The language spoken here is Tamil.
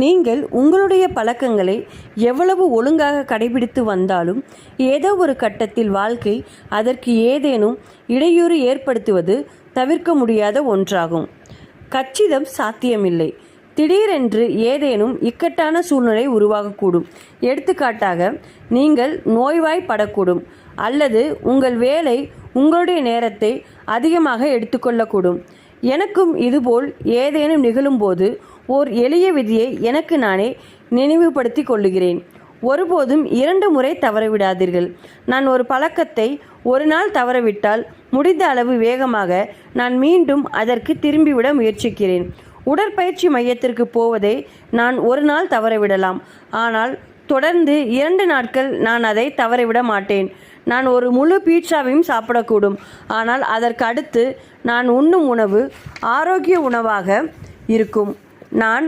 நீங்கள் உங்களுடைய பழக்கங்களை எவ்வளவு ஒழுங்காக கடைபிடித்து வந்தாலும் ஏதோ ஒரு கட்டத்தில் வாழ்க்கை அதற்கு ஏதேனும் இடையூறு ஏற்படுத்துவது தவிர்க்க முடியாத ஒன்றாகும். கச்சிதம் சாத்தியமில்லை. திடீரென்று ஏதேனும் இக்கட்டான சூழ்நிலை உருவாகக்கூடும். எடுத்துக்காட்டாக, நீங்கள் நோய்வாய்ப்படக்கூடும், அல்லது உங்கள் வேலை உங்களுடைய நேரத்தை அதிகமாக எடுத்துக்கொள்ளக்கூடும். எனக்கும் இதுபோல் ஏதேனும் நிகழும்போது ஓர் எளிய விதியை எனக்கு நானே நினைவுபடுத்தி கொள்ளுகிறேன். ஒருபோதும் 2 முறை தவறவிடாதீர்கள். நான் ஒரு பழக்கத்தை ஒரு நாள் தவறவிட்டால் முடிந்த அளவு வேகமாக நான் மீண்டும் அதற்கு திரும்பிவிட முயற்சிக்கிறேன். உடற்பயிற்சி மையத்திற்கு போவதை நான் ஒரு நாள் தவறவிடலாம், ஆனால் தொடர்ந்து 2 நாட்கள் நான் அதை தவறவிட மாட்டேன். நான் ஒரு முழு பீட்சாவையும் சாப்பிடக்கூடும், ஆனால் அதற்கு அடுத்து நான் உண்ணும் உணவு ஆரோக்கிய உணவாக இருக்கும். நான்